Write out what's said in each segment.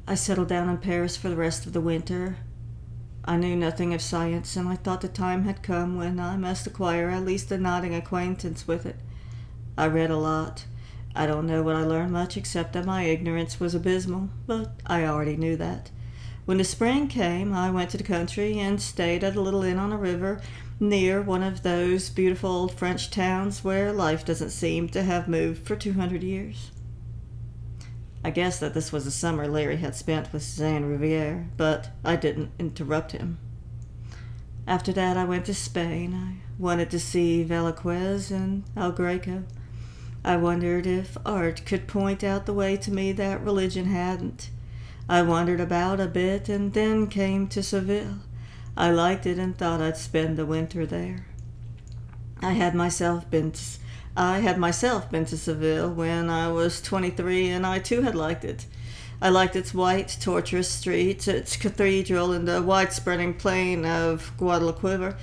I settled down in Paris for the rest of the winter. I knew nothing of science, and I thought the time had come when I must acquire at least a nodding acquaintance with it. I read a lot. I don't know what I learned much except that my ignorance was abysmal, but I already knew that. When the spring came, I went to the country and stayed at a little inn on a river near one of those beautiful old French towns where life doesn't seem to have moved for 200 years. I guessed that this was the summer Larry had spent with Suzanne Riviere, but I didn't interrupt him. After that, I went to Spain. I wanted to see Velazquez and El Greco. I wondered if art could point out the way to me that religion hadn't. I wandered about a bit and then came to Seville. I liked it and thought I'd spend the winter there. I had myself been to Seville when I was 23, and I too had liked it. I liked its white, tortuous streets, its cathedral, and the wide-spreading plain of Guadalquivir.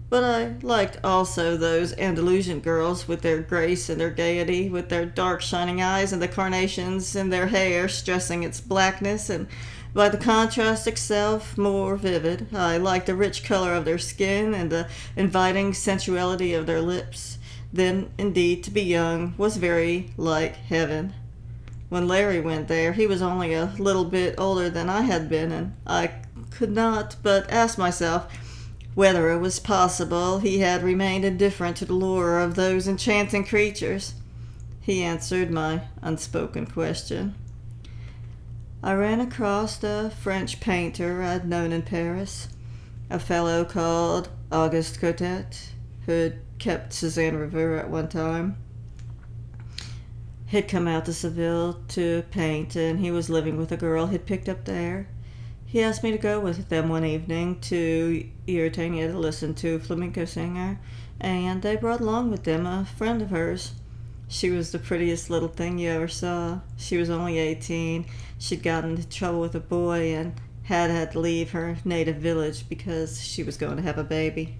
But I liked also those Andalusian girls with their grace and their gaiety, with their dark shining eyes and the carnations in their hair stressing its blackness, and by the contrast itself more vivid. I liked the rich color of their skin and the inviting sensuality of their lips. Then, indeed, to be young was very like heaven. When Larry went there, he was only a little bit older than I had been, and I could not but ask myself whether it was possible he had remained indifferent to the lure of those enchanting creatures. He answered my unspoken question. I ran across a French painter I'd known in Paris, a fellow called Auguste Cotet, who'd kept Suzanne Riviere at one time. He'd come out to Seville to paint, and he was living with a girl he'd picked up there. He asked me to go with them one evening to Irtania to listen to a flamenco singer, and they brought along with them a friend of hers. She was the prettiest little thing you ever saw. She was only 18. She'd gotten into trouble with a boy and had to leave her native village because she was going to have a baby.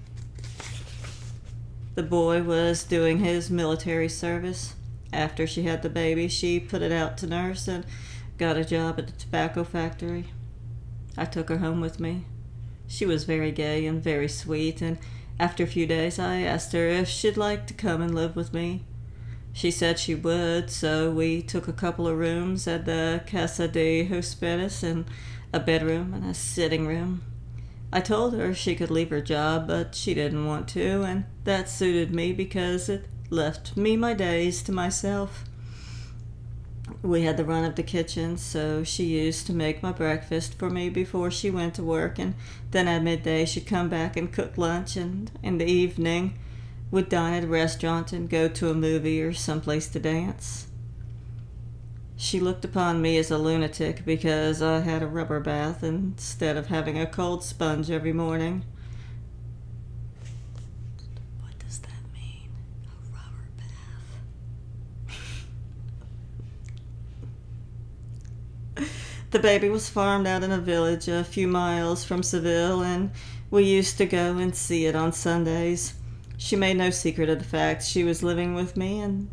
The boy was doing his military service. After she had the baby, she put it out to nurse and got a job at the tobacco factory. I took her home with me. She was very gay and very sweet, and after a few days I asked her if she'd like to come and live with me. She said she would, so we took a couple of rooms at the Casa de Hospedis and a bedroom and a sitting room. I told her she could leave her job, but she didn't want to, and that suited me because it left me my days to myself. We had the run of the kitchen, so she used to make my breakfast for me before she went to work, and then at midday she'd come back and cook lunch, and in the evening we'd dine at a restaurant and go to a movie or someplace to dance. She looked upon me as a lunatic because I had a rubber bath instead of having a cold sponge every morning. What does that mean? A rubber bath? The baby was farmed out in a village a few miles from Seville, and we used to go and see it on Sundays. She made no secret of the fact she was living with me and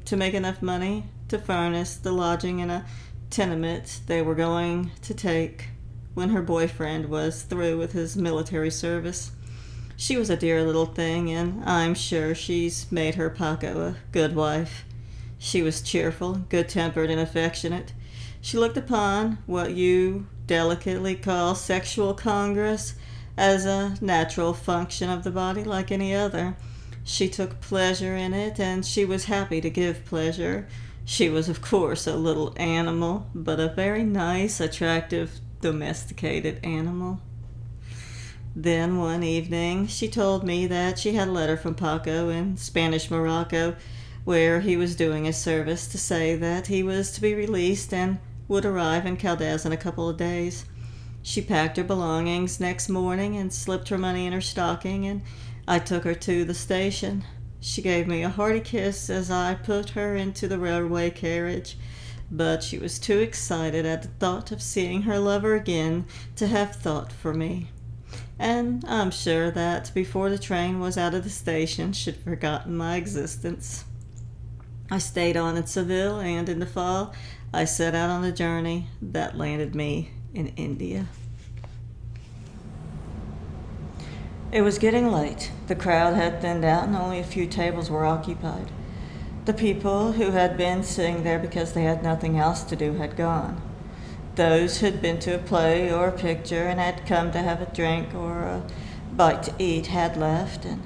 to make enough money to furnish the lodging in a tenement they were going to take when her boyfriend was through with his military service. She was a dear little thing, and I'm sure she's made her Paco a good wife. She was cheerful, good-tempered, and affectionate. She looked upon what you delicately call sexual congress as a natural function of the body like any other. She took pleasure in it, and she was happy to give pleasure. She was, of course, a little animal, but a very nice, attractive, domesticated animal. Then one evening she told me that she had a letter from Paco in Spanish Morocco, where he was doing a service, to say that he was to be released and would arrive in Caldez in a couple of days. She packed her belongings next morning and slipped her money in her stocking, and I took her to the station. She gave me a hearty kiss as I put her into the railway carriage, but she was too excited at the thought of seeing her lover again to have thought for me. And I'm sure that before the train was out of the station she'd forgotten my existence. I stayed on in Seville, and in the fall, I set out on a journey that landed me in India. It was getting late. The crowd had thinned out and only a few tables were occupied. The people who had been sitting there because they had nothing else to do had gone. Those who had been to a play or a picture and had come to have a drink or a bite to eat had left, and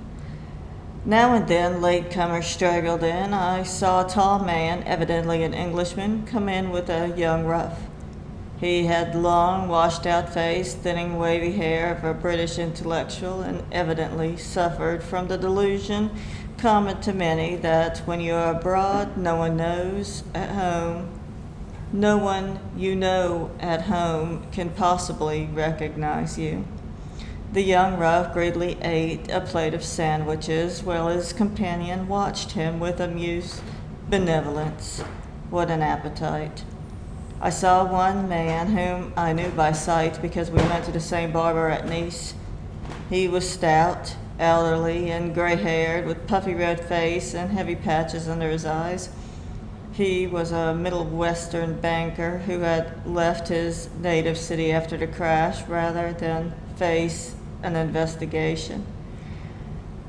now and then latecomers straggled in. I saw a tall man, evidently an Englishman, come in with a young rough. He had long, washed-out face, thinning, wavy hair of a British intellectual, and evidently suffered from the delusion common to many that when you are abroad, no one you know at home can possibly recognize you. The young rough greedily ate a plate of sandwiches, while his companion watched him with amused benevolence. What an appetite! I saw one man whom I knew by sight because we went to the same barber at Nice. He was stout, elderly, and gray-haired, with puffy red face and heavy patches under his eyes. He was a Middle Western banker who had left his native city after the crash rather than face an investigation.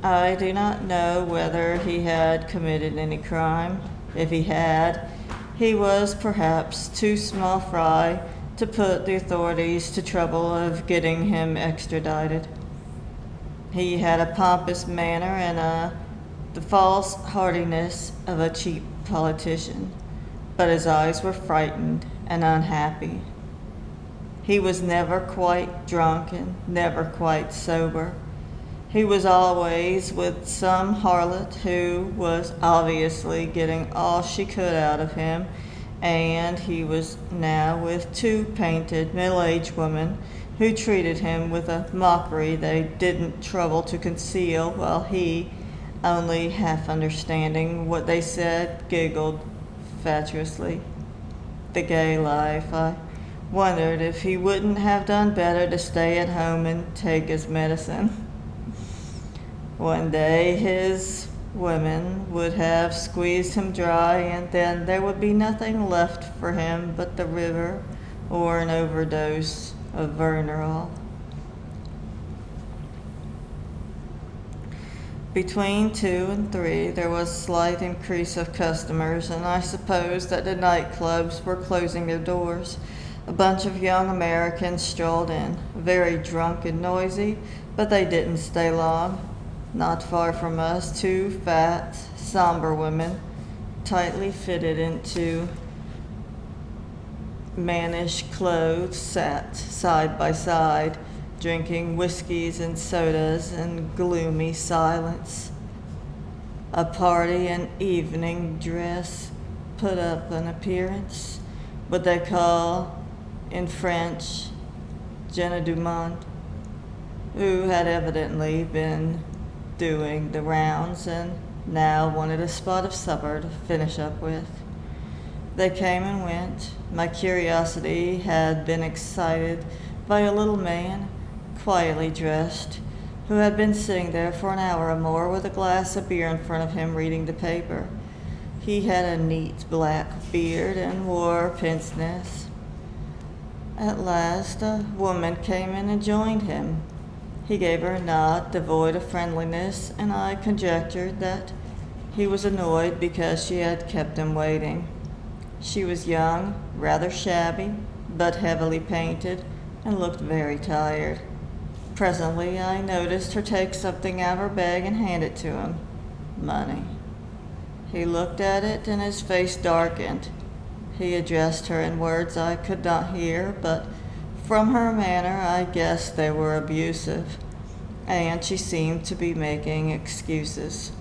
I do not know whether he had committed any crime. If he had, he was perhaps too small fry to put the authorities to trouble of getting him extradited. He had a pompous manner and the false heartiness of a cheap politician, but his eyes were frightened and unhappy. He was never quite drunk and never quite sober. He was always with some harlot who was obviously getting all she could out of him, and he was now with two painted middle-aged women who treated him with a mockery they didn't trouble to conceal, while he, only half understanding what they said, giggled fatuously. The gay life. I wondered if he wouldn't have done better to stay at home and take his medicine. One day his women would have squeezed him dry, and then there would be nothing left for him but the river or an overdose of Vernerol. Between 2 and 3 there was a slight increase of customers, and I supposed that the nightclubs were closing their doors. A bunch of young Americans strolled in, very drunk and noisy, but they didn't stay long. Not far from us, 2 fat, somber women, tightly fitted into mannish clothes, sat side by side, drinking whiskeys and sodas in gloomy silence. A party in evening dress put up an appearance, what they call in French "Jenna du monde," who had evidently been doing the rounds and now wanted a spot of supper to finish up with. They came and went. My curiosity had been excited by a little man, quietly dressed, who had been sitting there for an hour or more with a glass of beer in front of him reading the paper. He had a neat black beard and wore pince-nez. At last a woman came in and joined him. He gave her a nod devoid of friendliness, and I conjectured that he was annoyed because she had kept him waiting. She was young, rather shabby, but heavily painted, and looked very tired. Presently I noticed her take something out of her bag and hand it to him. Money. He looked at it and his face darkened. He addressed her in words I could not hear, but from her manner I guessed they were abusive, and she seemed to be making excuses.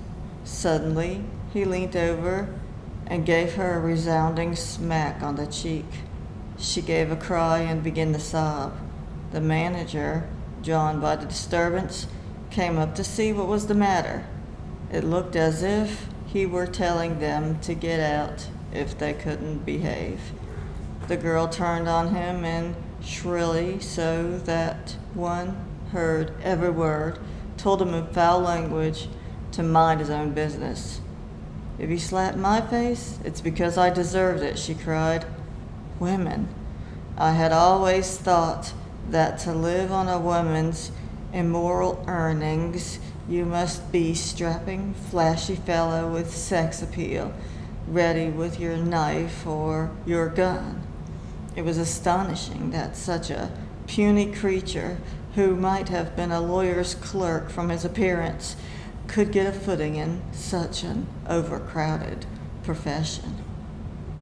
Suddenly he leaned over and gave her a resounding smack on the cheek. She gave a cry and began to sob. The manager, drawn by the disturbance, came up to see what was the matter. It looked as if he were telling them to get out if they couldn't behave. The girl turned on him and shrilly, so that one heard every word, told him in foul language to mind his own business. If you slap my face, it's because I deserved it, she cried. Women. I had always thought that to live on a woman's immoral earnings, you must be strapping, flashy fellow with sex appeal, ready with your knife or your gun. It was astonishing that such a puny creature, who might have been a lawyer's clerk from his appearance, could get a footing in such an overcrowded profession.